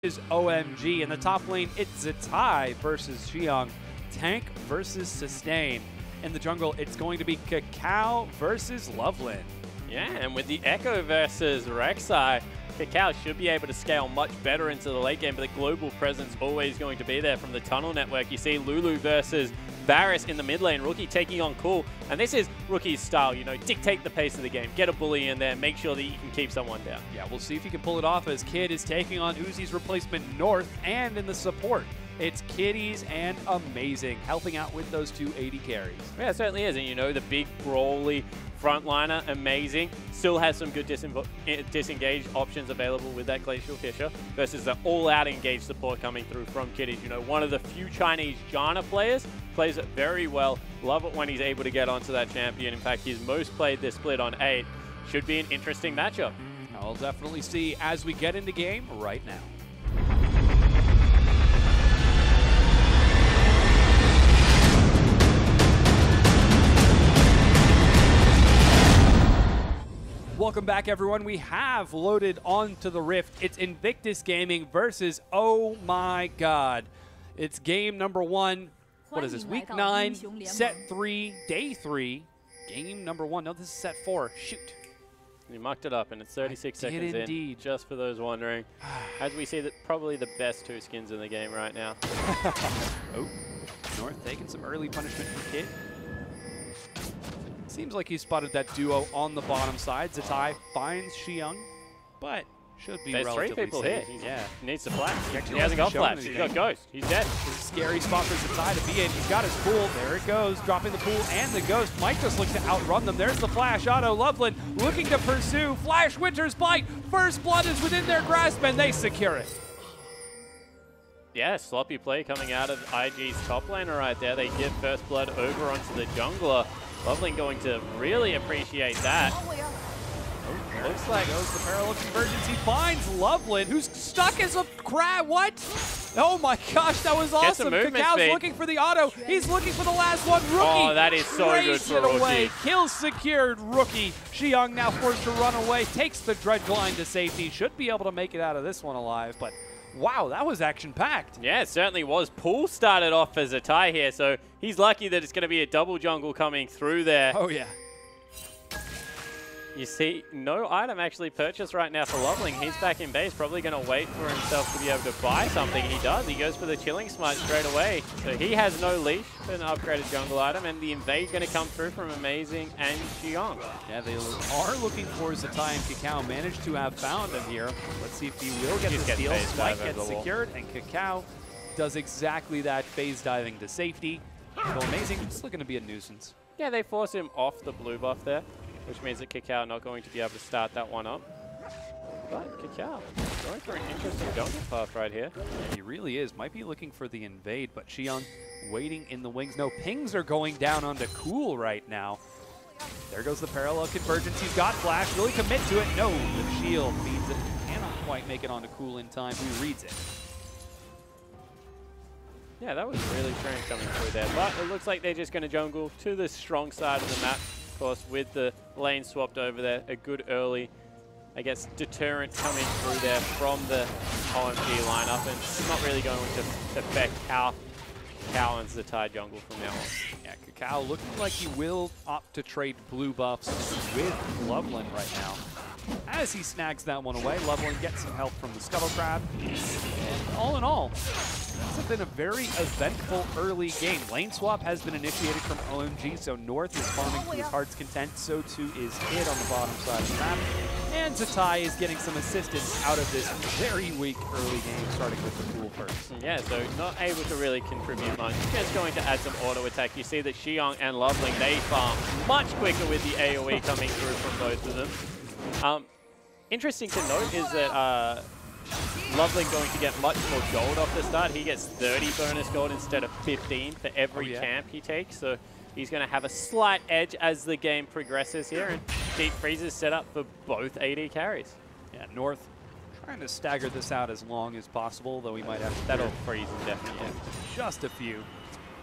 is OMG. In the top lane, it's Zatai versus Xiang. Tank versus Sustain. In the jungle, it's going to be Cacao versus Loveland. Yeah, and with the Echo versus Rek'Sai, Cacao should be able to scale much better into the late game, but the global presence always going to be there from the tunnel network. You see Lulu versus Varus in the mid lane, Rookie taking on Cool, and this is Rookie's style, you know, dictate the pace of the game, get a bully in there, make sure that you can keep someone down. Yeah, we'll see if he can pull it off as Kid is taking on Uzi's replacement North, and in the support, it's Kitties and Amazing, helping out with those two AD carries. Yeah, it certainly is, and you know, the big brawly frontliner, Amazing, still has some good disengaged options available with that Glacial Fissure versus the all-out engaged support coming through from Kitties. You know, one of the few Chinese Janna players, plays it very well. Love it when he's able to get onto that champion. In fact, he's most played this split on 8. Should be an interesting matchup. I'll definitely see as we get into game right now. Welcome back, everyone. We have loaded onto the Rift. It's Invictus Gaming versus, oh my god. It's game number 1. What is this? Week 9, set 3, day 3. Game number 1. No, this is set 4. Shoot. You mucked it up, and it's 36 seconds in, just for those wondering. As we see, that probably the best 2 skins in the game right now. Oh, North taking some early punishment from Kid. Seems like he spotted that duo on the bottom side. Zatai finds Xiang, but should be There's relatively 3 people safe. here. He needs to flash. He He hasn't got flash. He's got Ghost. He's dead. It's a scary spot for Zatai to be in. He's got his pool. There it goes. Dropping the pool and the Ghost. Might just look to outrun them. There's the flash. Otto Loveland looking to pursue. Flash Winter's Bite. First blood is within their grasp, and they secure it. Yeah, sloppy play coming out of IG's top laner right there. They give first blood over onto the jungler. Loveland going to really appreciate that. Oh, looks like goes the parallel convergence. He finds Loveland, who's stuck as a crab. What? Oh my gosh, that was awesome. Cacao's looking for the auto. He's looking for the last one. Rookie. Oh, that is so good for Rookie. Away. Kill secured. Rookie. Xiang now forced to run away. Takes the Dredge line to safety. Should be able to make it out of this one alive, but wow, that was action-packed. Yeah, it certainly was. Pool started off as a tie here, so he's lucky that it's going to be a double jungle coming through there. Oh, yeah. You see, no item actually purchased right now for Loveling. He's back in base, probably going to wait for himself to be able to buy something. He does. He goes for the Chilling Smite straight away. So he has no leash for an upgraded jungle item, and the invade going to come through from Amazing and Xiang. Yeah, they are looking for Zatai and Cacao. Managed to have found him here. Let's see if he will get the steal. Smite gets secured, and Cacao does exactly that, phase diving to safety. So Amazing, it's looking to be a nuisance. Yeah, they force him off the blue buff there, which means that Cacao not going to be able to start that one up. But Cacao going for an interesting jungle path right here. Yeah, he really is. Might be looking for the invade, but Xiang waiting in the wings. No, pings are going down onto Cool right now. There goes the parallel convergence. He's got flash. Will he commit to it? No, the shield means it cannot quite make it onto Cool in time. Who reads it? Yeah, that was really strange coming through there. But it looks like they're just going to jungle to the strong side of the map. Of course, with the lane swapped over there, a good early, I guess, deterrent coming through there from the OMG lineup, and it's not really going to affect how Cacao and Zatai jungle from now on. Yeah, Cacao looking like he will opt to trade blue buffs with Loveland right now. As he snags that one away, Loveland gets some help from the Scuttle Crab. And all in all, this has been a very eventful early game. Lane swap has been initiated from OMG, so North is farming to his heart's content. So too is Kid on the bottom side of the map. And Zatai is getting some assistance out of this very weak early game, starting with the pool first. Yeah, so not able to really contribute much. Just going to add some auto attack. You see that Xiang and Loveling, they farm much quicker with the AoE coming through from both of them. Interesting to note is that Loveling going to get much more gold off the start. He gets 30 bonus gold instead of 15 for every camp he takes. So he's going to have a slight edge as the game progresses here. And Deep Freeze is set up for both AD carries. Yeah, North trying to stagger this out as long as possible, though he might have to that'll freeze indefinitely. Just a few.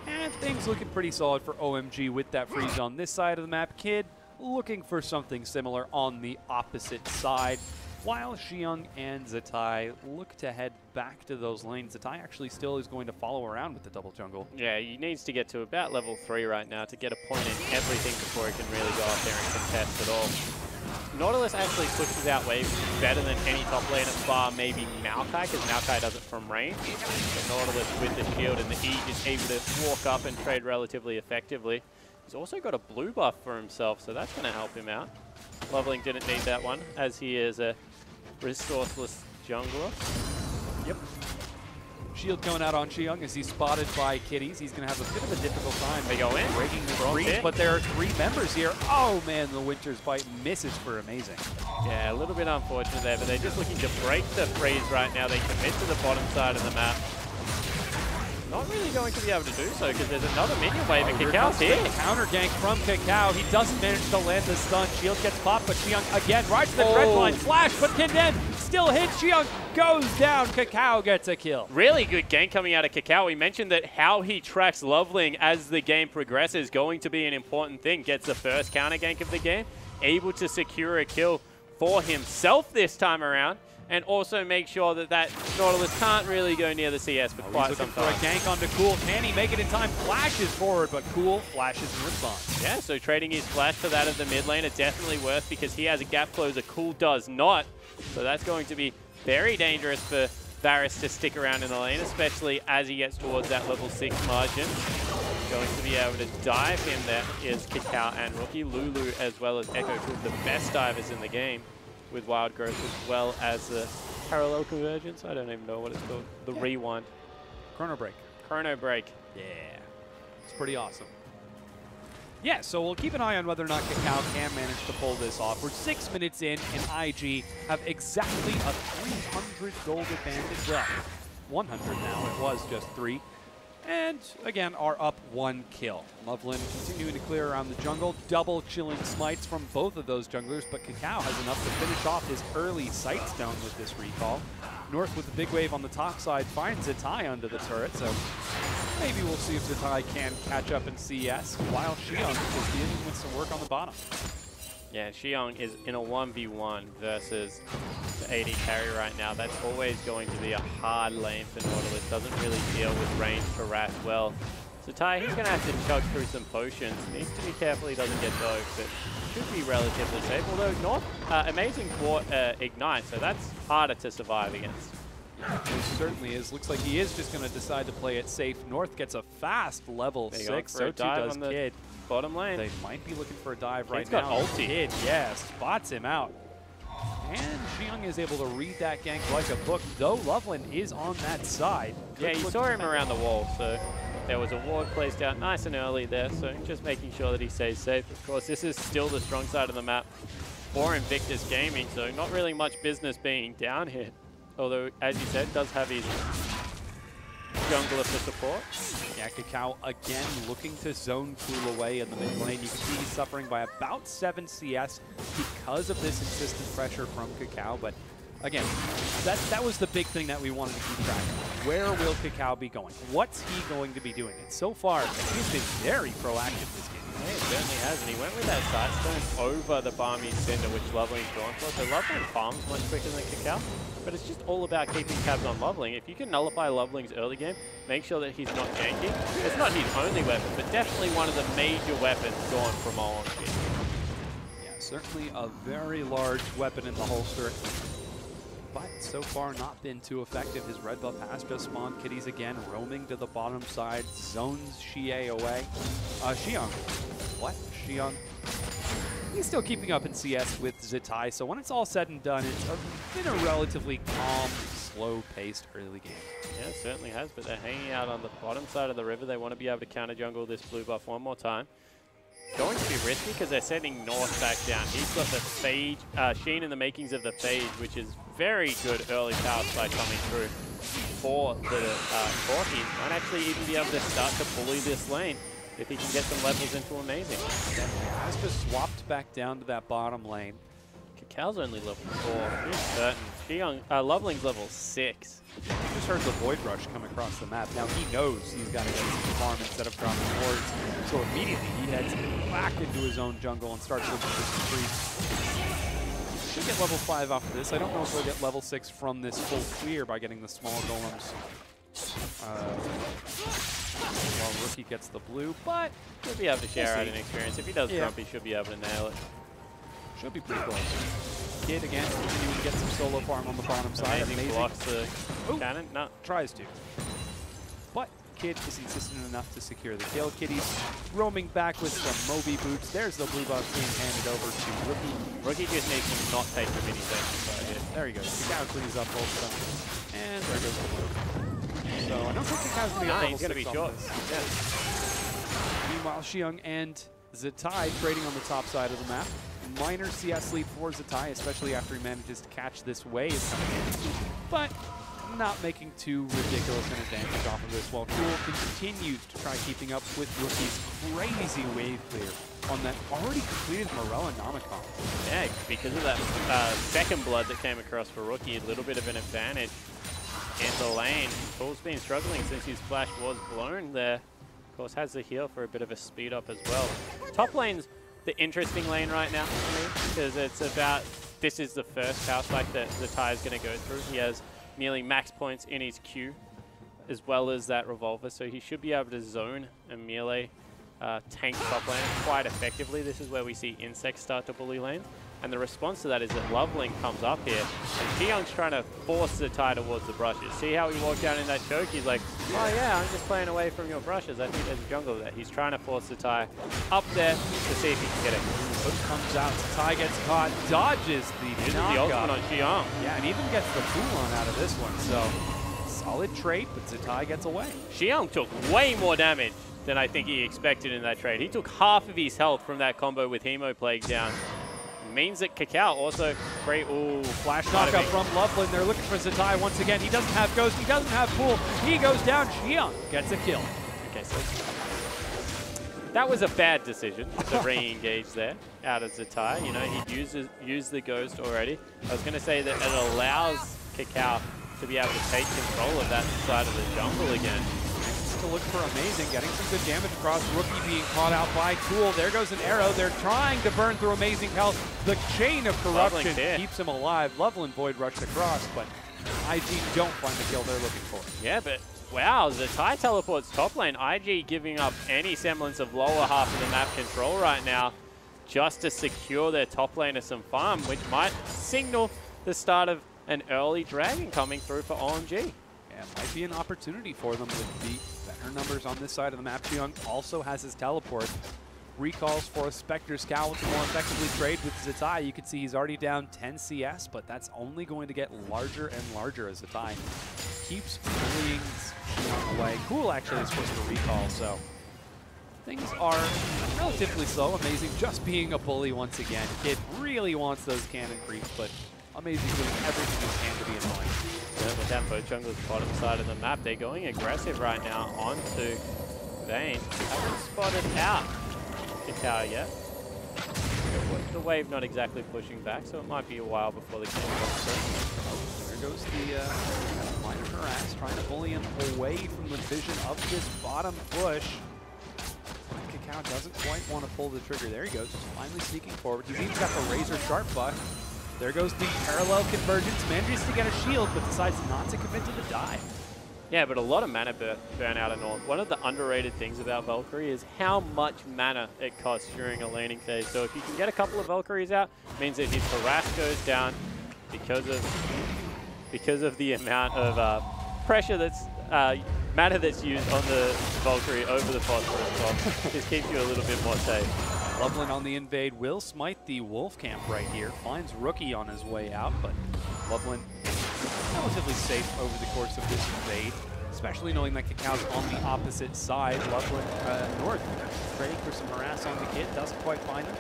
And things looking pretty solid for OMG with that freeze on this side of the map. Kid looking for something similar on the opposite side. while Xiong and Zatai look to head back to those lanes. Zatai actually still is going to follow around with the double jungle. Yeah, he needs to get to about level 3 right now to get a point in everything before he can really go up there and contest at all. Nautilus actually pushes out waves better than any top laner, bar maybe Maokai, because Maokai does it from range. But Nautilus with the shield and the E is able to walk up and trade relatively effectively. He's also got a blue buff for himself, so that's going to help him out. Loveling didn't need that one, as he is a resourceless jungler. Yep. Shield coming out on Xiong as he's spotted by Kitties. He's going to have a bit of a difficult time. They go in. Breaking the freeze, but there are 3 members here. Oh man, the Winter's Bite misses for amazing. Yeah, a little bit unfortunate there, but they're just looking to break the freeze right now. They commit to the bottom side of the map. Not really going to be able to do so because there's another minion wave and Kakal's here. Counter gank from Kakao. He doesn't manage to land the stun. Shield gets popped, but Xiong again rides the red line. Flash, but can then still hit. Xiong goes down. Kakao gets a kill. Really good gank coming out of Kakao. We mentioned that how he tracks Loveling as the game progresses is going to be an important thing. Gets the first counter gank of the game, able to secure a kill for himself this time around. And also make sure that Nautilus can't really go near the CS for quite some time. For a gank onto Cool. Can he make it in time? Flashes forward, but Cool flashes in response. Yeah, so trading his flash for that of the mid lane is definitely worth because he has a gap closer. Cool does not. So that's going to be very dangerous for Varus to stick around in the lane, especially as he gets towards that level 6 margin. Going to be able to dive him there is Kakao and Rookie. Lulu as well as Echo, two of the best divers in the game, with Wild Growth as well as the Parallel Convergence. I don't even know what it's called. The Rewind. Chrono Break. Chrono Break. Yeah. It's pretty awesome. Yeah, so we'll keep an eye on whether or not Kakao can manage to pull this off. We're 6 minutes in, and IG have exactly a 300 gold advantage. Well, 100 now. It was just 3. And, again, are up 1 kill. Loveland continuing to clear around the jungle. Double chilling smites from both of those junglers, but Kakao has enough to finish off his early Sightstone with this recall. North with the big wave on the top side finds Zatai under the turret, so maybe we'll see if Zatai can catch up in CS, while Xiong is dealing with some work on the bottom. Yeah, Xiong is in a 1v1 versus the AD carry right now. That's always going to be a hard lane for Nautilus. Doesn't really deal with range harass well. Zatai, he's going to have to chug through some potions. Needs to be careful he doesn't get dove, but should be relatively safe. Although North, amazing ignite, so that's harder to survive against. It certainly is. Looks like he is just going to decide to play it safe. North gets a fast level 6, so too does Kid. Bottom lane. They might be looking for a dive right now. Got ulti. Kid, yeah, spots him out. And Xiong is able to read that gank like a book, though Loveland is on that side. Yeah, you saw him around the wall, so there was a ward placed out nice and early there, so just making sure that he stays safe. Of course, this is still the strong side of the map for Invictus Gaming, so not really much business being down here. Although, as you said, does have his jungler for support. Yeah, Kakao again looking to zone Cool away in the mid lane. You can see he's suffering by about 7 CS because of this insistent pressure from Kakao. But again, that was the big thing that we wanted to keep track of. Where will Kakao be going? What's he going to be doing? And so far, he's been very proactive this game. Yeah, he certainly has, and he went with that Sightstone over the Barmy Cinder, which Loveling's gone for. So Loveling farms much quicker than Kakao. But it's just all about keeping tabs on Loveling. If you can nullify Loveling's early game, make sure that he's not janky. It's not his only weapon, but definitely one of the major weapons gone from OMG. Yeah, certainly a very large weapon in the holster. But so far not been too effective. His red buff has just spawned. Kitties again roaming to the bottom side, zones Xie away. Xiong. What? Xiong. He's still keeping up in CS with Zatai, so when it's all said and done, it's been a relatively calm, slow-paced early game. Yeah, it certainly has, but they're hanging out on the bottom side of the river. They want to be able to counter jungle this blue buff one more time. Going to be risky because they're sending North back down. He's got the Phage, Sheen in the makings of the Phage, which is very good early power spike coming through for the Corki. Might actually even be able to start to bully this lane if he can get some levels into amazing. Has just swapped back down to that bottom lane. Kakao's only level 4. He's certain. Loveling's level 6. He just heard the Void Rush come across the map. Now he knows he's got to get some farm instead of dropping wards. So immediately he heads back into his own jungle and starts looking for some creeps. should get level 5 after this. I don't know if we'll get level 6 from this full clear by getting the small golems. While Rookie gets the blue, but he'll be able to share out an experience. If he does jump, he should be able to nail it. Should be pretty close. Kid again continuing to get some solo farm on the bottom side. Amazing blocks the cannon. No. Tries to. But Kid is insistent enough to secure the kill. Kitty's roaming back with some Moby boots. There's the blue buff being handed over to Rookie. Rookie just needs to not take the mini thing. There he goes. Kakao cleans up both of them. And there goes the blue. So I don't think Kakao's going to get he's going to be short. Yeah. Meanwhile, Xiong and Zatai trading on the top side of the map. Minor CS lead for Zatai, especially after he manages to catch this wave coming in. But not making too ridiculous an advantage off of this, while Cool continues to try keeping up with Rookie's crazy wave clear on that already completed Morellonomicon. Yeah, because of that second blood that came across for Rookie, a little bit of an advantage in the lane. Cool's been struggling since his flash was blown there. Of course, has the heal for a bit of a speed up as well. Top lane's the interesting lane right now for me, because it's about, this is the first house fight that Zatai is going to go through. He has nearly max points in his Q, as well as that revolver, so he should be able to zone and melee tank top lane quite effectively. This is where we see insects start to bully lanes, and the response to that is that Loveling comes up here, and Xiong's trying to force Zatai towards the brushes. See how he walked down in that choke? He's like, oh yeah, I'm just playing away from your brushes. I think there's a jungle there. He's trying to force Zatai up there to see if he can get it. Hook comes out, Zatai gets caught, dodges the ultimate on Xiong. Yeah, and even gets the Poulon out of this one, so solid trade, but Zatai gets away. Xiong took way more damage than I think he expected in that trade. He took half of his health from that combo with Hemoplague down. Means that Kakao also great. Ooh, flash knockup from Loveland. They're looking for Zatai once again. He doesn't have Ghost. He doesn't have Pool. He goes down. Xiong gets a kill. Okay, so that was a bad decision to re-engage there out of Zatai. You know, he used the Ghost already. I was going to say that it allows Kakao to be able to take control of that side of the jungle again. To look for Amazing, getting some good damage across. Rookie being caught out by Tool. There goes an arrow. They're trying to burn through Amazing health. The chain of corruption keeps him alive. Loveland Void rushed across, but IG don't find the kill they're looking for. Yeah, but wow, Zatai teleports top lane. IG giving up any semblance of lower half of the map control right now just to secure their top lane of some farm, which might signal the start of an early dragon coming through for OMG. Yeah, might be an opportunity for them with the better numbers on this side of the map. Xiong also has his teleport. Recalls for a Spectre Scout to more effectively trade with Zatai. You can see he's already down 10 CS, but that's only going to get larger and larger as Zatai keeps bullying Xiong away. Cool actually is supposed to recall, so things are relatively slow. Amazing just being a bully once again. Kid really wants those cannon creeps, but Amazing doing everything he can to be annoying. Yeah, with that both jungle's bottom side of the map, they're going aggressive right now onto Vayne. Haven't spotted out Kakao yet. The wave not exactly pushing back, so it might be a while before the game comes through. There goes the minor harass, trying to bully him away from the vision of this bottom push. Kakao doesn't quite want to pull the trigger. There he goes, finally sneaking forward. He's even got the razor sharp buff. There goes the parallel convergence. Manages to get a shield, but decides not to commit to the dive. Yeah, but a lot of mana burn out of North. One of the underrated things about Valkyrie is how much mana it costs during a laning phase. So if you can get a couple of Valkyries out, it means that his harass goes down because of the amount of pressure that's mana that's used on the Valkyrie over the phosphorus. Just keeps you a little bit more safe. Loveland on the invade will smite the wolf camp right here. Finds Rookie on his way out, but Loveland relatively safe over the course of this invade, especially knowing that Kakao's on the opposite side. Loveland north, trading for some harass on the kid, doesn't quite find him.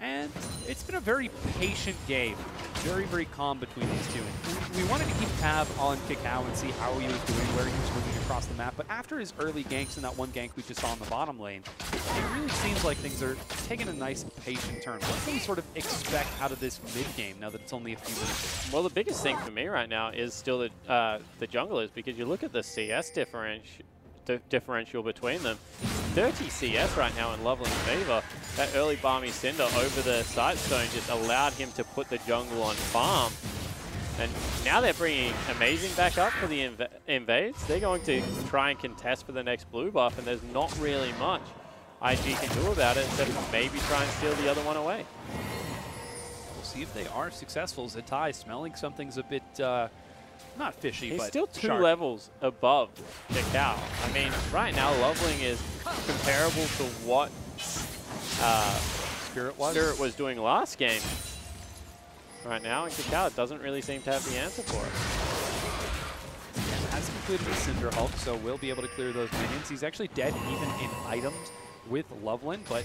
And it's been a very patient game. Very, very calm between these two. And we wanted to keep tab on Kakao and see how he was doing, where he was moving across the map. But after his early ganks and that one gank we just saw in the bottom lane, it really seems like things are taking a nice patient turn. What can we sort of expect out of this mid-game now that it's only a few minutes away? Well, the biggest thing for me right now is still the junglers, because you look at the CS differential between them. 30 CS right now in Loveland's favor. That early Balmy Cinder over the side stone just allowed him to put the jungle on farm. And now they're bringing Amazing back up for the invades. They're going to try and contest for the next blue buff, and there's not really much IG can do about it except maybe try and steal the other one away. We'll see if they are successful. Zatai smelling something's a bit, not fishy, He's but still 2 sharp. levels above Cacao. I mean, right now, Loveling is comparable to what Spirit was doing last game. Right now, and Cacao doesn't really seem to have the answer for it. Yeah, has completed the Cinder Hulk, so will be able to clear those minions. He's actually dead even in items with Loveland, but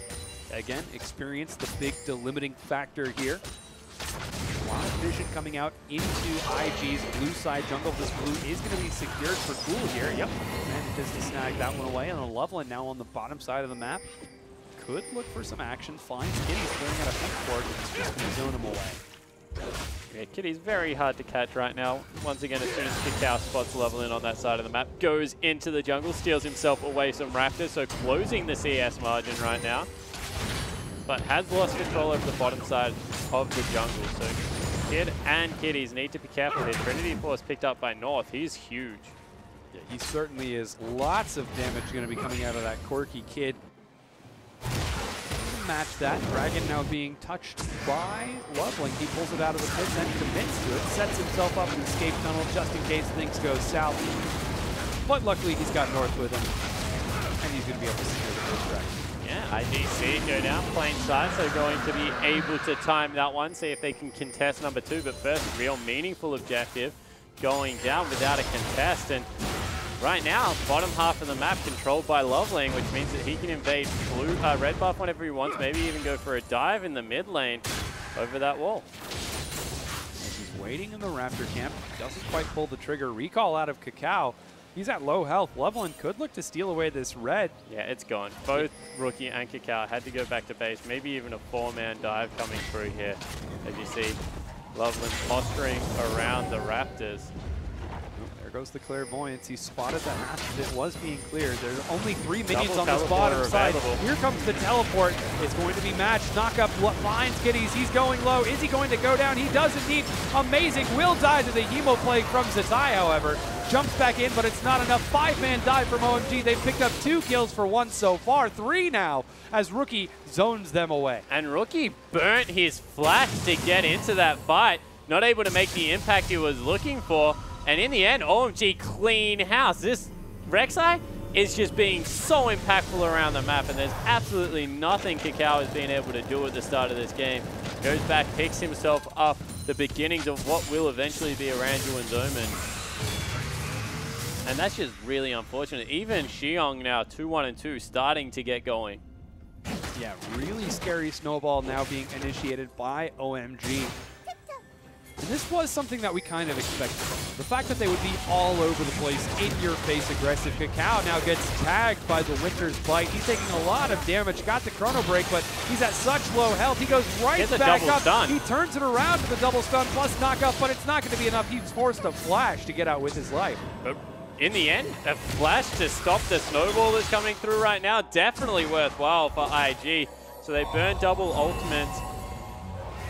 again, experienced the big delimiting factor here. A lot of vision coming out into IG's blue side jungle. This blue is going to be secured for Cool here. Yep, manages to snag that one away. And Loveland now on the bottom side of the map. Could look for some action. Finds Kitty's pulling out a pink board, but it's just going to zone him away. Yeah, Kitty's very hard to catch right now. Once again, as soon as Cacao spots Loveland on that side of the map, goes into the jungle, steals himself away some Raptors, so closing the CS margin right now. But has lost control over the bottom side of the jungle. So Kid and Kitties need to be careful here. Trinity Force picked up by North. He's huge. Yeah, he certainly is. Lots of damage going to be coming out of that quirky Kid. Match that. Dragon now being touched by Loveling. He pulls it out of the pits and commits to it. Sets himself up in the escape tunnel just in case things go south. But luckily he's got North with him. And he's going to be able to secure the first dragon. Yeah, IGC go down plain sight, so going to be able to time that one, see if they can contest number 2. But first, real meaningful objective going down without a contest. And right now, bottom half of the map controlled by Loveling, which means that he can invade red buff whenever he wants, maybe even go for a dive in the mid lane over that wall. As he's waiting in the Raptor camp, doesn't quite pull the trigger. Recall out of Cacao. He's at low health. Loveland could look to steal away this red. Yeah, it's gone. Both Rookie and Cacao had to go back to base. Maybe even a 4-man dive coming through here. As you see, Loveland posturing around the Raptors. There goes the clairvoyance. He spotted that half of it was being cleared. There's only 3 minions Double on this bottom side. available. Here comes the teleport. It's going to be matched. Knock up finds Kitties. He's going low. Is he going to go down? He does indeed. Amazing. Will die to the Hemoplague from Zatai, however. Jumps back in, but it's not enough. 5-man dive from OMG. They've picked up 2 kills for 1 so far. 3 now as Rookie zones them away. And Rookie burnt his flash to get into that fight. Not able to make the impact he was looking for. And in the end, OMG clean house. This Rek'Sai is just being so impactful around the map, and there's absolutely nothing Cacao has been able to do at the start of this game. Goes back, picks himself up the beginnings of what will eventually be Aranduin's Omen. And that's just really unfortunate. Even Xiong now 2-1-2 starting to get going. Yeah, really scary snowball now being initiated by OMG. And this was something that we kind of expected. The fact that they would be all over the place, in-your-face aggressive. Cacao now gets tagged by the Winter's Bite. He's taking a lot of damage, got the Chrono Break, but he's at such low health. He goes right back up. Stun. He turns it around to the double stun plus knockup, but it's not going to be enough. He's forced a flash to get out with his life. But in the end, a flash to stop the snowball that's coming through right now, definitely worthwhile for IG. So they burn double ultimates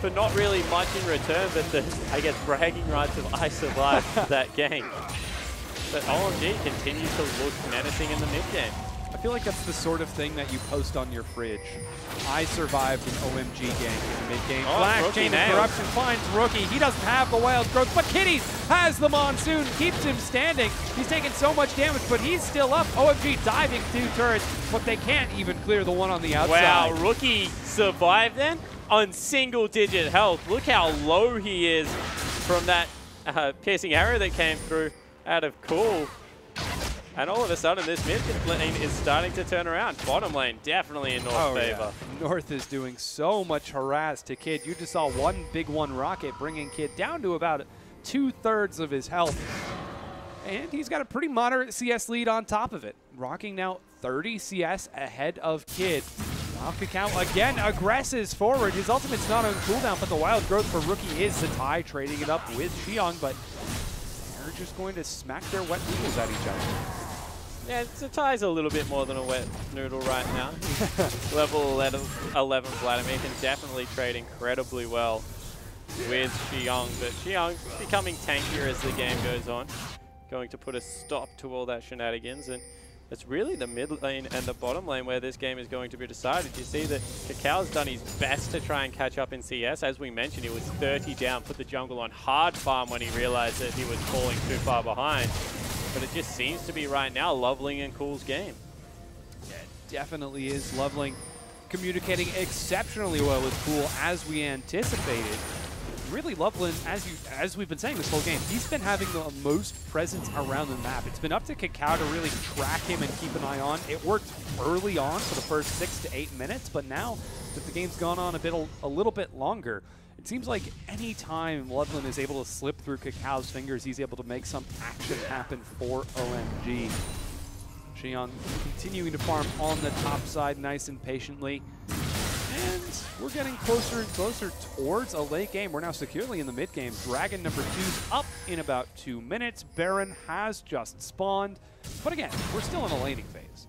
for not really much in return, but the, I guess, bragging rights of I survived that game. But OMG continues to look menacing in the mid-game. I feel like that's the sort of thing that you post on your fridge. I survived an OMG game in the mid-game. Flash chain of corruption finds Rookie. He doesn't have the wild growth, but Kitties has the monsoon, keeps him standing. He's taking so much damage, but he's still up. OMG diving 2 turrets, but they can't even clear the one on the outside. Wow, Rookie survived then on single-digit health. Look how low he is from that piercing arrow that came through out of Cool. And all of a sudden, this mid lane is starting to turn around. Bottom lane definitely in North's favor. Yeah. North is doing so much harass to Kid. You just saw one big one rocket bringing Kid down to about 2/3 of his health. And he's got a pretty moderate CS lead on top of it. Rocking now 30 CS ahead of Kid. While Cacao again aggresses forward. His ultimate's not on cooldown, but the wild growth for Rookie is Zatai trading it up with Xiong, but they're just going to smack their wet noodles at each other. Yeah, Zatai's a little bit more than a wet noodle right now. Level 11 Vladimir can definitely trade incredibly well with Xiong, but Xiong becoming tankier as the game goes on. Going to put a stop to all that shenanigans, and it's really the mid lane and the bottom lane where this game is going to be decided. You see that Cacau's done his best to try and catch up in CS. As we mentioned, he was 30 down, put the jungle on hard farm when he realized that he was falling too far behind. But it just seems to be right now Loveling and Cool's game. Yeah, it definitely is. Loveling communicating exceptionally well with Cool as we anticipated. Really, Loveland, as we've been saying this whole game, he's been having the most presence around the map. It's been up to Cacao to really track him and keep an eye on. It worked early on for the first 6 to 8 minutes, but now that the game's gone on a little bit longer, it seems like any time Loveland is able to slip through Cacao's fingers, he's able to make some action happen for OMG. Xiong continuing to farm on the top side nice and patiently. And we're getting closer and closer towards a late game. We're now securely in the mid game. Dragon number 2's up in about 2 minutes. Baron has just spawned. But again, we're still in a laning phase.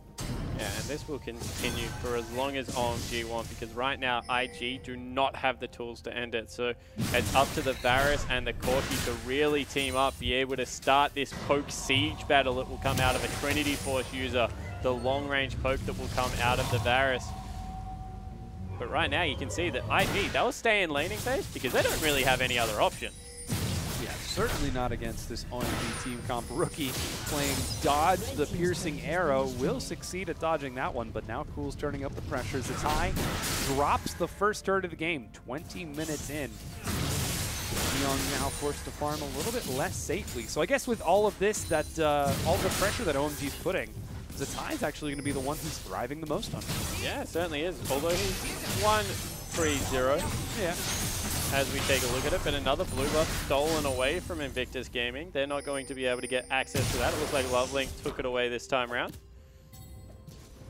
Yeah, and this will continue for as long as OMG want, because right now IG do not have the tools to end it. So it's up to the Varus and the Corki to really team up, be able to start this poke siege battle that will come out of a Trinity Force user, the long-range poke that will come out of the Varus. But right now you can see that IG, they'll stay in laning phase because they don't really have any other option. Yeah, certainly not against this OMG team comp. Rookie playing dodge the piercing arrow, will succeed at dodging that one, but now Cool's turning up the pressure. Zatai drops the first turret of the game, 20 minutes in. Xiong now forced to farm a little bit less safely. So I guess with all of this, all the pressure that OMG's putting, Zatai is actually going to be the one who's thriving the most on it. Yeah, it certainly is. Although he's 1-3-0. Yeah. As we take a look at it, but another blue buff stolen away from Invictus Gaming. They're not going to be able to get access to that. It looks like Loveling took it away this time around.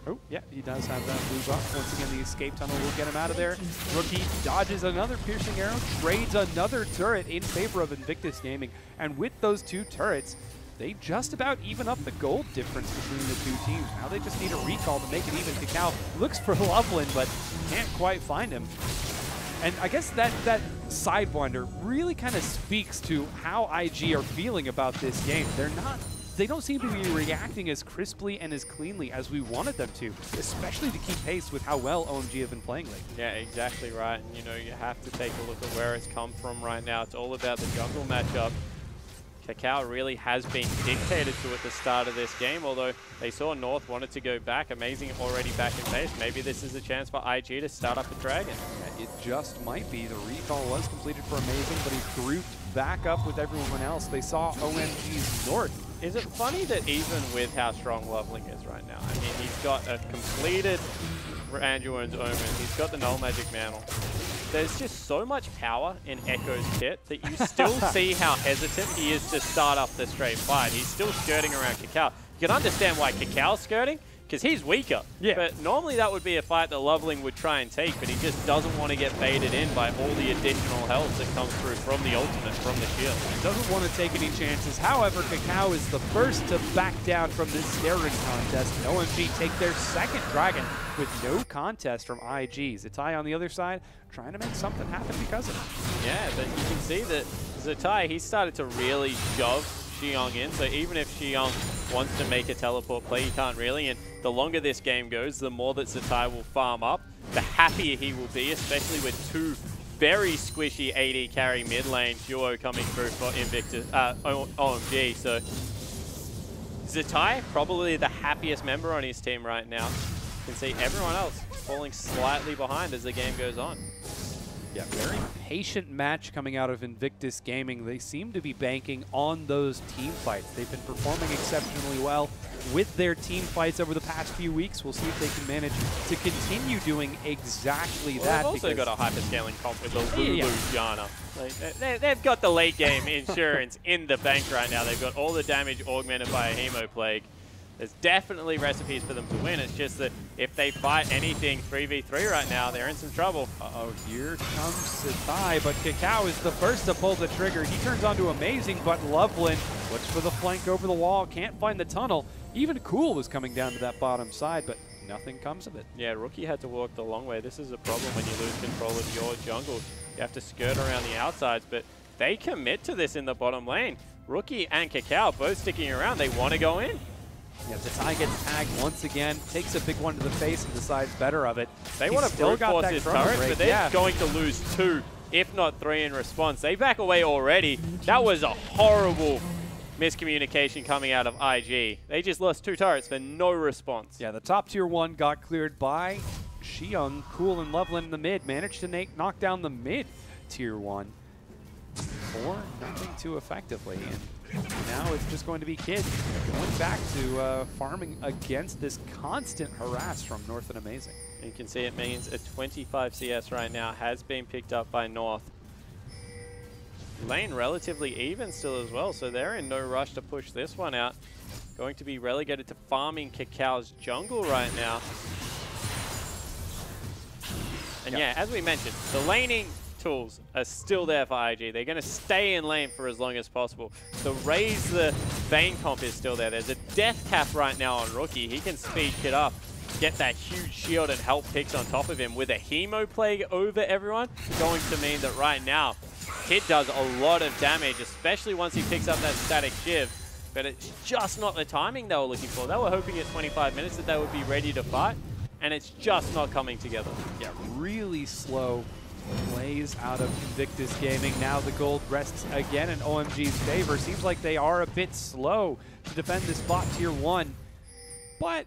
Oh, yeah, he does have that blue buff. Once again, the escape tunnel will get him out of there. Rookie dodges another piercing arrow, trades another turret in favor of Invictus Gaming. And with those two turrets, they just about even up the gold difference between the two teams. Now they just need a recall to make it even. Cacao looks for Loveland, but can't quite find him. And I guess that Sidewinder really kind of speaks to how IG are feeling about this game. They don't seem to be reacting as crisply and as cleanly as we wanted them to, especially to keep pace with how well OMG have been playing lately. Yeah, exactly right. And, you know, you have to take a look at where it's come from right now. It's all about the jungle matchup. Cacao really has been dictated to at the start of this game, although they saw North wanted to go back. Amazing already back in base. Maybe this is a chance for IG to start up a Dragon. Yeah, it just might be. The recall was completed for Amazing, but he grouped back up with everyone else. They saw OMG's North. Is it funny that even with how strong Loveling is right now, I mean, he's got a completed Anduin's Omen, he's got the Null Magic Mantle. There's just so much power in Echo's kit that you still see how hesitant he is to start up the straight fight. He's still skirting around Cacao. You can understand why Cacao's skirting, because he's weaker. Yeah. But normally that would be a fight that Loveling would try and take, but he just doesn't want to get baited in by all the additional health that comes through from the ultimate, from the shield. Doesn't want to take any chances. However, Cacao is the first to back down from this staring contest. OMG take their second Dragon with no contest from IG. Zatai on the other side, trying to make something happen because of it. Yeah, but you can see that Zatai, he started to really shove Xiong in, so even if Xiong wants to make a teleport play, he can't really, and the longer this game goes, the more that Zatai will farm up, the happier he will be, especially with two very squishy AD carry mid lane duo coming through for Invictus, OMG, so Zatai, probably the happiest member on his team right now. You can see everyone else falling slightly behind as the game goes on. Yeah, very patient match coming out of Invictus Gaming. They seem to be banking on those team fights. They've been performing exceptionally well with their team fights over the past few weeks. We'll see if they can manage to continue doing exactly that. They've also got a hyperscaling comp with the Lulu Janna. Like, they've got the late game insurance in the bank right now. They've got all the damage augmented by a Hemo Plague. There's definitely recipes for them to win. It's just that if they fight anything 3v3 right now, they're in some trouble. Uh-oh, here comes Zatai, but Cacao is the first to pull the trigger. He turns onto Amazing, but Loveland looks for the flank over the wall, can't find the tunnel. Even Cool was coming down to that bottom side, but nothing comes of it. Yeah, Rookie had to walk the long way. This is a problem when you lose control of your jungle. You have to skirt around the outsides, but they commit to this in the bottom lane. Rookie and Cacao both sticking around. They want to go in. Yeah, Zatai gets tagged once again, takes a big one to the face and decides better of it. They want to brute force his turret, but they're going to lose 2, if not 3 in response. They back away already. That was a horrible miscommunication coming out of IG. They just lost 2 turrets for no response. Yeah, the top tier 1 got cleared by Xiong. Cool and Loveland in the mid managed to knock down the mid tier 1 for nothing too effectively. And now it's just going to be Kid going back to farming against this constant harass from North and Amazing. You can see it means a 25 CS right now has been picked up by North. Lane relatively even still as well, so they're in no rush to push this one out. Going to be relegated to farming Cacao's jungle right now. And yeah, as we mentioned, the laning tools are still there for IG. They're going to stay in lane for as long as possible. So raise the Vayne comp is still there. There's a death cap right now on Rookie. He can speed Kid up, get that huge shield and help picks on top of him with a Hemo Plague over everyone. Going to mean that right now, Kid does a lot of damage, especially once he picks up that static shiv. But it's just not the timing they were looking for. They were hoping at 25 minutes that they would be ready to fight, and it's just not coming together. Yeah, really slow plays out of Invictus Gaming. Now the gold rests again in OMG's favor. Seems like they are a bit slow to defend this bot tier 1, but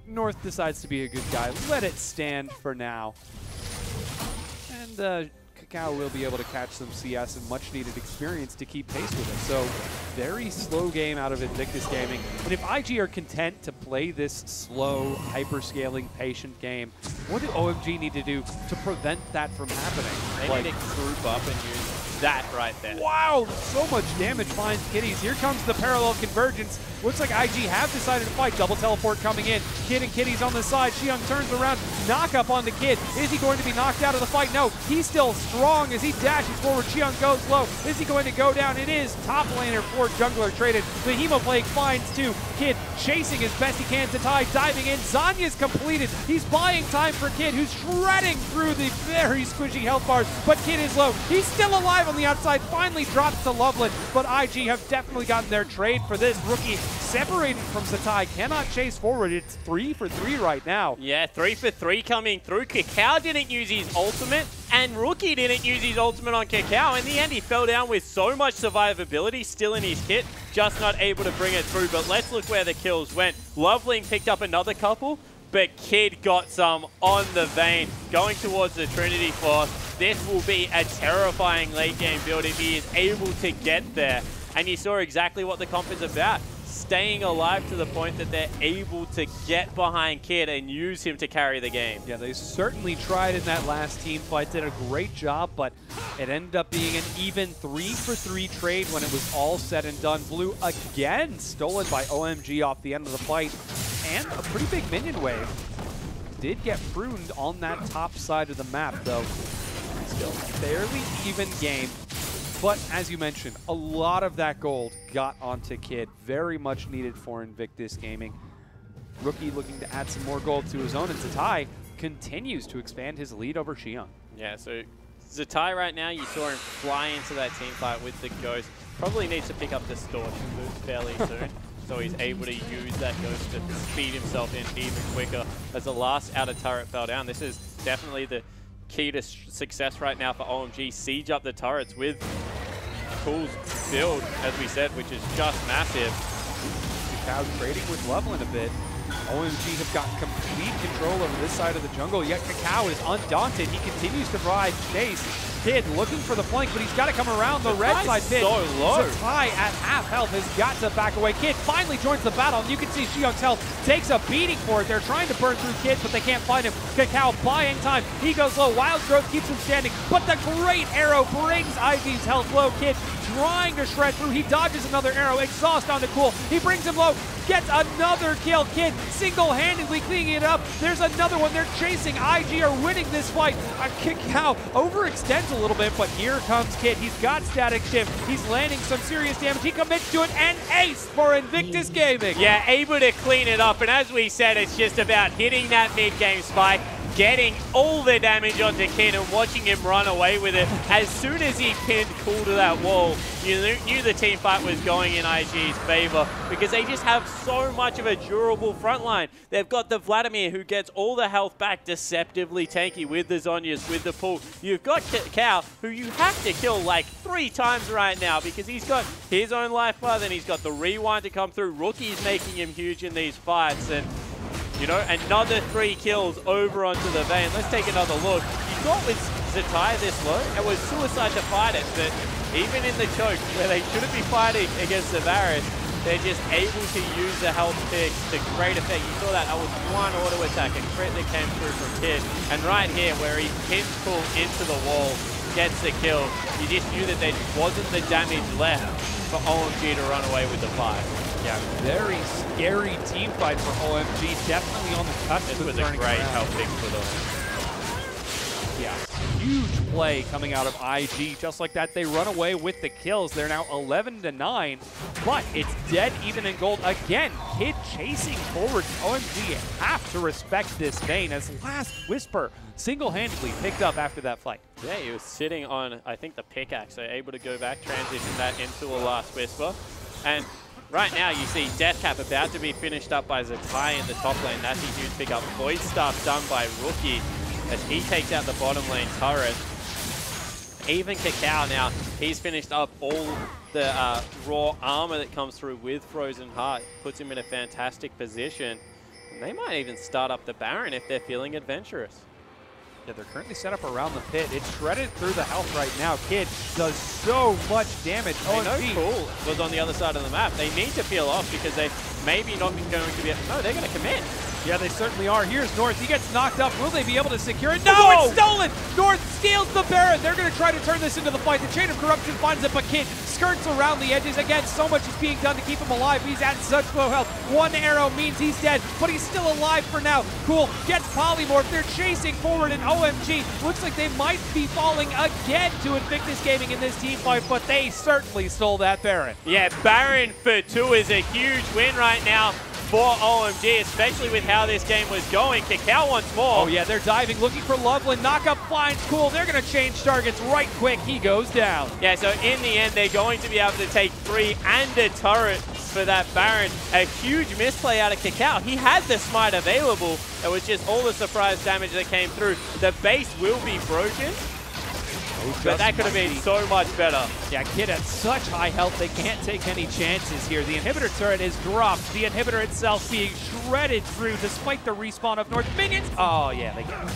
North decides to be a good guy. Let it stand for now. And Cacao will be able to catch some CS and much needed experience to keep pace with it. So very slow game out of Invictus Gaming. And if IG are content to play this slow, hyper-scaling, patient game, what do OMG need to do to prevent that from happening? They need to group up and use that right there. Wow, so much damage finds Kitties. Here comes the parallel convergence. Looks like IG have decided to fight. Double teleport coming in. Kid and Kitties on the side. Xiong turns around. Knock up on the Kid. Is he going to be knocked out of the fight? No, he's still strong as he dashes forward. Xiong goes low. Is he going to go down? It is. Top laner for jungler traded. The Hemo Plague finds 2. Kid chasing as best he can. Zatai diving in. Zanya's completed. He's buying time for Kid, who's shredding through the very squishy health bars, but Kid is low. He's still alive on the outside. Finally drops to Loveland, but IG have definitely gotten their trade for this. Rookie separated from Zatai, cannot chase forward. It's 3 for 3 right now. Yeah, 3 for 3 coming through. Cacao didn't use his ultimate, and Rookie didn't use his ultimate on Cacao. In the end, he fell down with so much survivability still in his kit, just not able to bring it through. But let's look where the kills went. Loveling picked up another couple, but Kid got some on the Vayne, going towards the Trinity Force. This will be a terrifying late game build if he is able to get there. And you saw exactly what the comp is about. Staying alive to the point that they're able to get behind Kid and use him to carry the game. Yeah, they certainly tried in that last team fight, did a great job, but it ended up being an even 3 for 3 trade when it was all said and done. Blue again stolen by OMG off the end of the fight, and a pretty big minion wave. Did get pruned on that top side of the map, though. Still fairly even game. But as you mentioned, a lot of that gold got onto Kid. Very much needed for Invictus Gaming. Rookie looking to add some more gold to his own, and Zatai continues to expand his lead over Xiong. Yeah, so Zatai right now, you saw him fly into that team fight with the Ghost. Probably needs to pick up the Distortion boost fairly soon. So he's able to use that Ghost to speed himself in even quicker as the last outer turret fell down. This is definitely the key to success right now for OMG. Siege up the turrets with Cool's build, as we said, which is just massive. Cacao trading with Loveland a bit. OMG have got complete control over this side of the jungle, yet Cacao is undaunted. He continues to provide chase. Kid looking for the flank, but he's got to come around the red side pit. So low. Zatai at half health has got to back away. Kid finally joins the battle, and you can see Xiong's health takes a beating for it. They're trying to burn through Kid, but they can't find him. Cacao buying time. He goes low. Wild Growth keeps him standing, but the great arrow brings Ivy's health low. Kid trying to shred through. He dodges another arrow. Exhaust onto Cool. He brings him low. Gets another kill. Kid single-handedly cleaning it up. There's another one. They're chasing. IG are winning this fight. Kakao overextends a little bit, but here comes Kid. He's got static shift. He's landing some serious damage. He commits to it, and ace for Invictus Gaming. Yeah, able to clean it up, and as we said, it's just about hitting that mid-game spike, getting all the damage onto Kid and watching him run away with it. As soon as he pinned Cool to that wall, you knew the team fight was going in IG's favor because they just have so much of a durable front line. They've got the Vladimir who gets all the health back, deceptively tanky with the Zhonyas, with the pull. You've got Kakao, who you have to kill like 3 times right now because he's got his own life bar, then he's got the rewind to come through. Rookie's making him huge in these fights, and you know, another 3 kills over onto the vein. Let's take another look. You thought with Zatai this low, it was suicide to fight it, but even in the choke, where they shouldn't be fighting against the Varus, they're just able to use the health picks to great effect. You saw that was one auto attack, a crit that came through from Kid. And right here, where he pins Cool into the wall, gets the kill, you just knew that there wasn't the damage left for OMG to run away with the fight. Yeah, very scary team fight for OMG. Definitely on the cusp. This was a great health pick for them. Yeah, huge play coming out of IG. Just like that, they run away with the kills. They're now 11-9, but it's dead even in gold. Again, Kid chasing forward. OMG have to respect this vein as Last Whisper single-handedly picked up after that fight. Yeah, he was sitting on, I think, the pickaxe, so able to go back, transition that into a Last Whisper. And right now, you see Deathcap about to be finished up by Zatai in the top lane. That's a huge pickup. Void Staff done by Rookie as he takes out the bottom lane turret. Even Kakao now, he's finished up all the raw armor that comes through with Frozen Heart. Puts him in a fantastic position. And they might even start up the Baron if they're feeling adventurous. Yeah, they're currently set up around the pit. It's shredded through the health right now. Kid does so much damage. They know Cool was on the other side of the map. They need to peel off because they maybe not going to be... No, they're going to commit. Yeah, they certainly are. Here's North. He gets knocked up. Will they be able to secure it? No, Whoa! It's stolen! North steals the Baron. They're going to try to turn this into the fight. The Chain of Corruption finds it, but Kid skirts around the edges. Again, so much is being done to keep him alive. He's at such low health. One arrow means he's dead, but he's still alive for now. Cool gets polymorph. They're chasing forward, and OMG looks like they might be falling again to Invictus Gaming in this team fight, but they certainly stole that Baron. Yeah, Baron for 2 is a huge win right now for OMG, especially with how this game was going. Kakao once more. Oh yeah, they're diving, looking for Loveland. Knockup finds Cool. They're going to change targets right quick. He goes down. Yeah, so in the end, they're going to be able to take 3 and a turret for that Baron. A huge misplay out of Kakao. He had the smite available. It was just all the surprise damage that came through. The base will be broken. But that could have been so much better. Yeah, Kid at such high health, they can't take any chances here. The inhibitor turret is dropped. The inhibitor itself being shredded through despite the respawn of North Minions. Oh, yeah, they get it.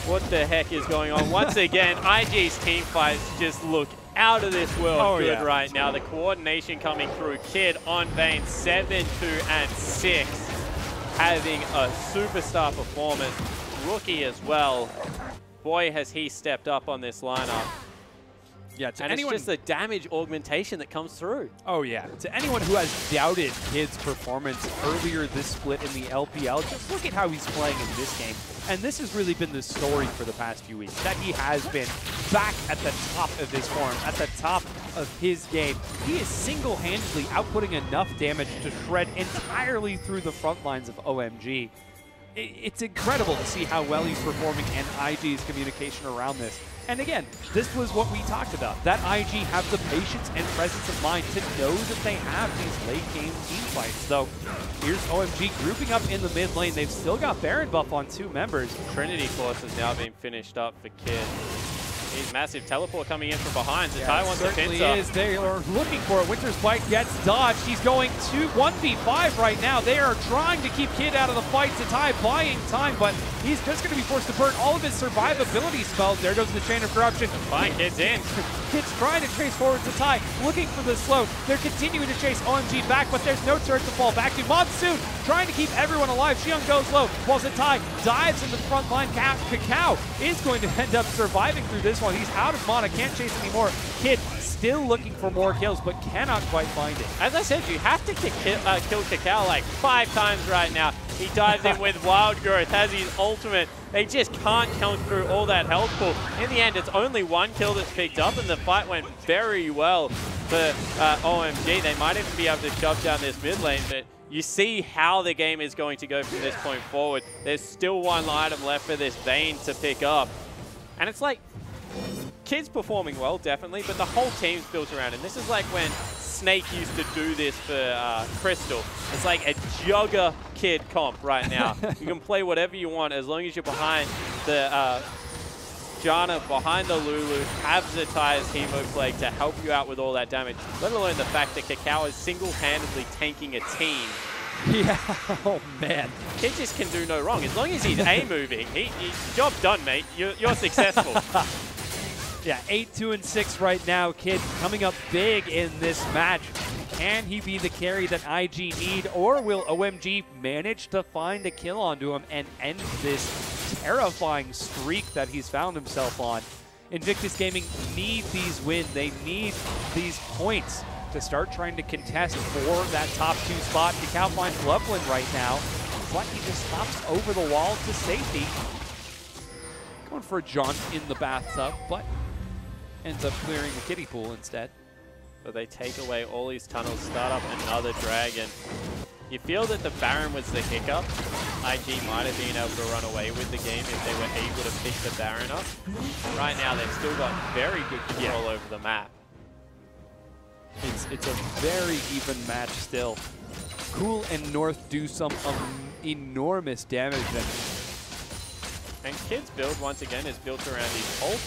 What the heck is going on? Once again, IG's team fights just look out of this world right now. The coordination coming through. Kid on Vayne, 7, 2, and 6. Having a superstar performance. Rookie as well. Boy, has he stepped up on this lineup. Yeah, and it's just the damage augmentation that comes through. Oh, yeah. To anyone who has doubted Kid's performance earlier this split in the LPL, just look at how he's playing in this game. And this has really been the story for the past few weeks, that he has been back at the top of his form, at the top of his game. He is single-handedly outputting enough damage to shred entirely through the front lines of OMG. It's incredible to see how well he's performing and IG's communication around this. And again, this was what we talked about, that IG have the patience and presence of mind to know that they have these late game team fights. Though, here's OMG grouping up in the mid lane. They've still got Baron buff on 2 members. Trinity Force has now been finished up for Kid. He's massive teleport coming in from behind. Zatai wants to pincer. Is. They are looking for it. Winter's Bite gets dodged. He's going to 1v5 right now. They are trying to keep Kid out of the fight. Zatai buying time, but he's just going to be forced to burn all of his survivability spells. There goes the Chain of Corruption. Fine, Kid's in. Kid's trying to chase forward Zatai, looking for the slow. They're continuing to chase OMG back, but there's no turret to fall back to. Monsoon trying to keep everyone alive. Xiong goes low, while Zatai dives in the front line. Kakao is going to end up surviving through this one. one. He's out of mana, can't chase anymore. Kid still looking for more kills, but cannot quite find it. As I said, you have to kill Cacao like 5 times right now. He dives in with Wild Growth, has his ultimate. They just can't count through all that health pool. In the end, it's only 1 kill that's picked up, and the fight went very well for OMG. They might even be able to shove down this mid lane, but you see how the game is going to go from this point forward. There's still 1 item left for this Vayne to pick up. And it's like, Kid's performing well, definitely, but the whole team's built around him. This is like when Snake used to do this for Crystal. It's like a Jugger Kid comp right now. You can play whatever you want as long as you're behind the Janna, behind the Lulu, have Zatai's Hemo Plague to help you out with all that damage, let alone the fact that Cacao is single-handedly tanking a team. Yeah, oh man. Kid just can do no wrong. As long as he's A-moving, job done, mate. You're successful. Yeah, 8-2-6 right now. Kid coming up big in this match. Can he be the carry that IG need, or will OMG manage to find a kill onto him and end this terrifying streak that he's found himself on? Invictus Gaming need these wins. They need these points to start trying to contest for that top 2 spot. Cacao finds Loveland right now. It's like he just hops over the wall to safety. Going for a jaunt in the bathtub, but ends up clearing the kiddie pool instead. So they take away all these tunnels, start up another dragon. You feel that the Baron was the hiccup. IG might have been able to run away with the game if they were able to pick the Baron up. Right now, they've still got very good control over the map. It's a very even match still. Cool and North do some enormous damage. And Kid's build, once again, is built around his ult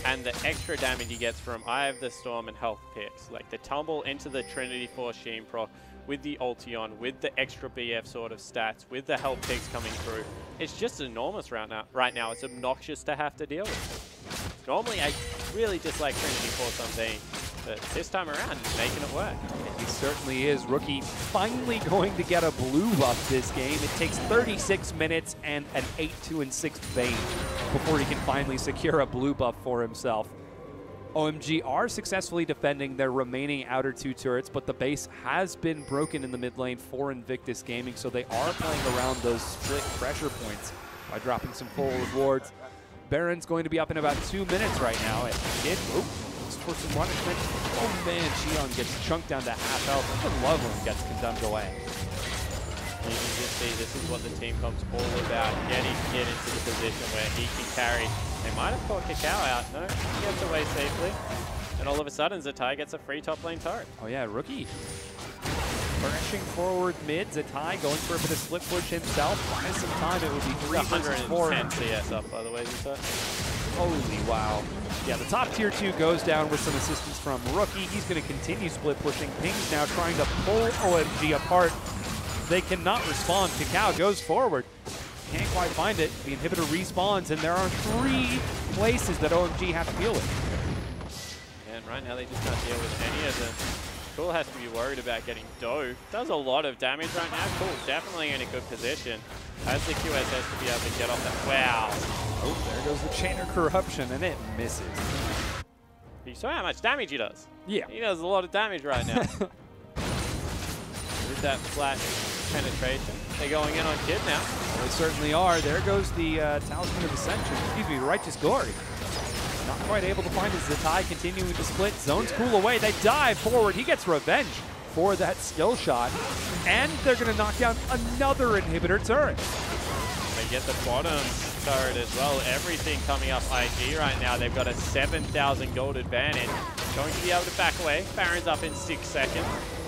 and the extra damage he gets from Eye of the Storm and health picks. Like the tumble into the Trinity Force Sheen proc with the ulti on, with the extra BF sort of stats, with the health picks coming through. It's just enormous right now. It's obnoxious to have to deal with. Normally, I really dislike Trinity Force on Vayne, but this time around, he's making it work. He certainly is. Rookie finally going to get a blue buff this game. It takes 36 minutes and an 8-2-6 Vayne before he can finally secure a blue buff for himself. OMG are successfully defending their remaining outer 2 turrets, but the base has been broken in the mid lane for Invictus Gaming, so they are playing around those split pressure points by dropping some forward wards. Baron's going to be up in about 2 minutes right now. And Kid, for some punishment. Oh man, Xion gets chunked down to half health. Even Loveland gets condemned away. You can just see this is what the team comp's all about, getting Kid into the position where he can carry. They might have caught Cacao out. No, he gets away safely. And all of a sudden, Zatai gets a free top lane turret. Oh yeah, Rookie. Pushing forward mid, Zatai going for a bit of split push himself. Buys some time, it would be 3 versus 4. 110 CS up, by the way, Zatai. Holy wow. Yeah, the top tier 2 goes down with some assistance from Rookie. He's going to continue split pushing. Ping's now trying to pull OMG apart. They cannot respond. Cacao goes forward. Can't quite find it. The inhibitor respawns, and there are 3 places that OMG have to deal with. And right now they just can't deal with any of them. Cool has to be worried about getting dove. Does a lot of damage right now. Cool, definitely in a good position. Has the QSS to be able to get off that. Wow. Oh, there goes the Chain of Corruption, and it misses. You saw how much damage he does. Yeah. He does a lot of damage right now. With that flat penetration. They're going in on Kid now. Well, they certainly are. There goes the Talisman of Ascension. Excuse me, Righteous Glory. Not quite able to find his Zatai, continuing to split. Zones cool away. They dive forward. He gets revenge for that skill shot. And they're going to knock down another inhibitor turret. They get the bottom turret as well. Everything coming up IG right now. They've got a 7,000 gold advantage. Going to be able to back away. Baron's up in 6 seconds.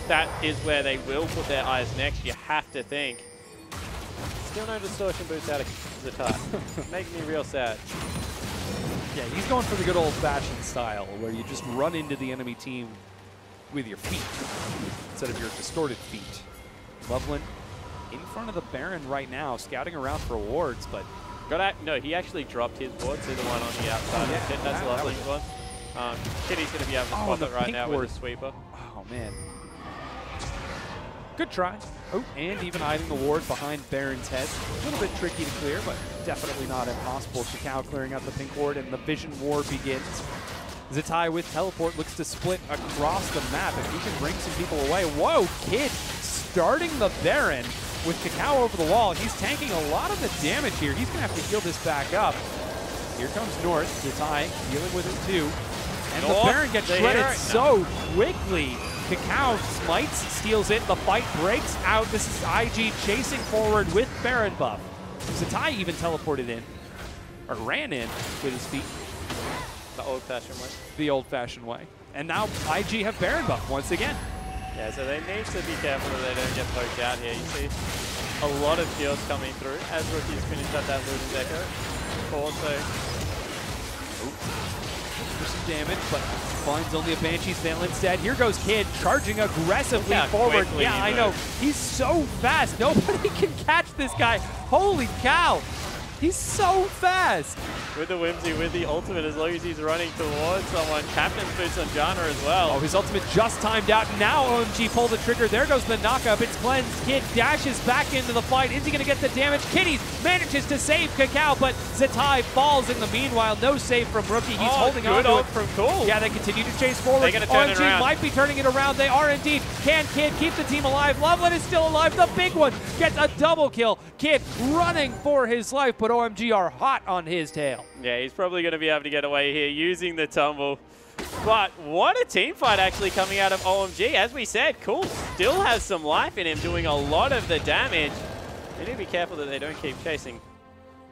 That is where they will put their eyes next, you have to think. Still no distortion boots out of Zatai. Making me real sad. Yeah, he's going for the good old-fashioned style, where you just run into the enemy team with your feet instead of your distorted feet. Loveland in front of the Baron right now, scouting around for wards, but... No, he actually dropped his ward, see the one on the outside. Oh, yeah, that's Loveland's one. Kitty's going to be able to spot it right now with a sweeper. Oh, man. Good try. Oh, and even hiding the ward behind Baron's head. A little bit tricky to clear, but definitely not impossible. Kakao clearing out the pink ward, and the Vision War begins. Zatai with teleport looks to split across the map. If he can bring some people away. Whoa, Kid starting the Baron with Kakao over the wall. He's tanking a lot of the damage here. He's going to have to heal this back up. Here comes North. Zatai dealing with it too. And the Baron gets shredded so quickly. Kakao smites, steals it. The fight breaks out. This is IG chasing forward with Baron buff. Zatai even teleported in, or ran in with his feet. The old-fashioned way. The old-fashioned way. And now IG have Baron buff once again. Yeah, so they need to be careful that they don't get poked out here. You see a lot of shields coming through as rookies finish up that Luden's Echo. Also, for some damage, but finds only a Banshee's Veil instead. Here goes Kid charging aggressively forward. Yeah, I know. He's so fast. Nobody can catch this guy. Holy cow. He's so fast. With the Whimsy, with the ultimate, as long as he's running towards someone. Captain boots on Janna as well. Oh, his ultimate just timed out. Now OMG pull the trigger. There goes the knockup. It's cleansed. Kid dashes back into the fight. Is he going to get the damage? Kitties manages to save Kakao, but Zatai falls in the meanwhile. No save from Rookie. He's holding on to it. From Cool. Yeah, they continue to chase forward. They're going to turn it around. might be turning it around. They are indeed. Can Kid keep the team alive? Loveland is still alive. The big one gets a double kill. Kid running for his life, but OMG are hot on his tail. Yeah, he's probably going to be able to get away here using the tumble. But what a team fight actually coming out of OMG. As we said, Cool still has some life in him, doing a lot of the damage. They need to be careful that they don't keep chasing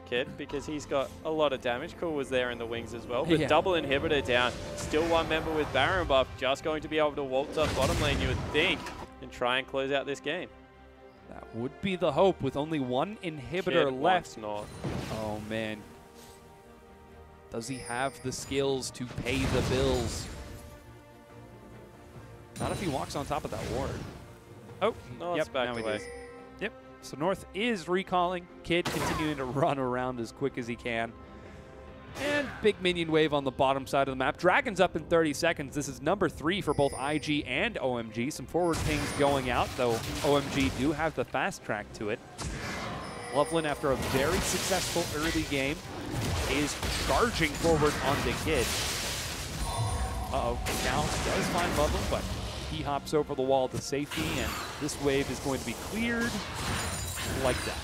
Kid, because he's got a lot of damage. Cool was there in the wings as well. But double inhibitor down. Still one member with Baron buff, just going to be able to waltz up bottom lane, you would think, and try and close out this game. That would be the hope with only one inhibitor left. Not. Oh, man. Does he have the skills to pay the bills? Not if he walks on top of that ward. Oh, no, yep, back now he away. does. Yep, so North is recalling. Kid continuing to run around as quick as he can. And big minion wave on the bottom side of the map. Dragon's up in 30 seconds. This is number 3 for both IG and OMG. Some forward pings going out, though OMG do have the fast track to it. Loveland, after a very successful early game, is charging forward onto Kid. Uh-oh, now does find Loveland, but he hops over the wall to safety, and this wave is going to be cleared like that.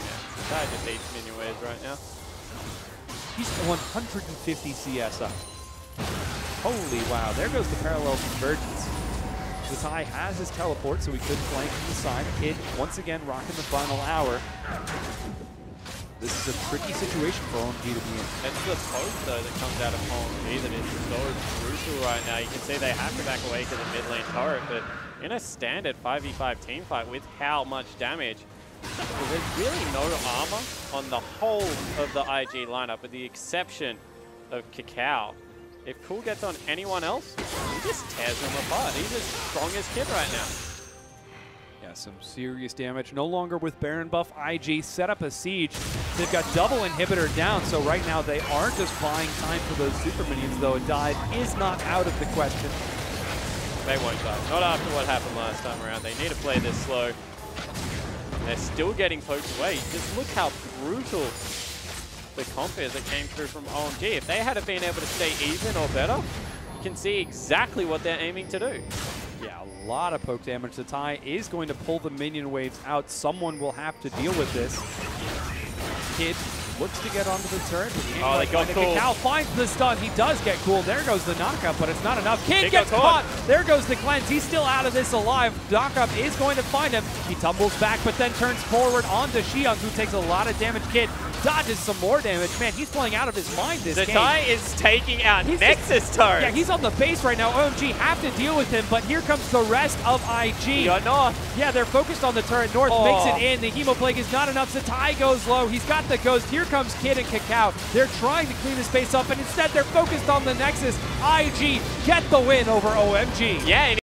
Yeah, I just hates minion waves right now. He's 150 CS up. Holy wow, there goes the parallel convergence. Zatai has his teleport, so he could flank from the side. Kid once again rocking the final hour. This is a tricky situation for OMG to be in. It's the poke, though, that comes out of OMG that is so crucial right now. You can see they have to back away to the mid lane turret, but in a standard 5v5 team fight with how much damage, there's really no armor on the whole of the IG lineup, with the exception of Kakao. If Cool gets on anyone else, he just tears them apart. He's as strong as Kid right now. Yeah, some serious damage. No longer with Baron buff. IG set up a siege. They've got double inhibitor down, so right now they are just buying time for those super minions, though a dive is not out of the question. They won't die. Not after what happened last time around. They need to play this slow. They're still getting poked away. Just look how brutal the comp is that came through from OMG. If they had been able to stay even or better, you can see exactly what they're aiming to do. Yeah, a lot of poke damage. Zatai is going to pull the minion waves out. Someone will have to deal with this. Kid looks to get onto the turret. Oh, they got Cool. Kakao finds the stun. He does get Cool. There goes the knockup, but it's not enough. Kid gets caught. There goes the cleanse. He's still out of this alive. Knockup is going to find him. He tumbles back, but then turns forward onto Xiang, who takes a lot of damage. Kid dodges some more damage. Man, he's playing out of his mind this game. Zatai is taking out Nexus turret. Yeah, he's on the base right now. OMG have to deal with him, but here comes the rest of IG. You got North. Yeah, they're focused on the turret. North makes it in. The Hemoplague is not enough. Zatai goes low. He's got the ghost. Here comes Kid and Kakao. They're trying to clean the space up, and instead they're focused on the Nexus. IG get the win over OMG. Yeah.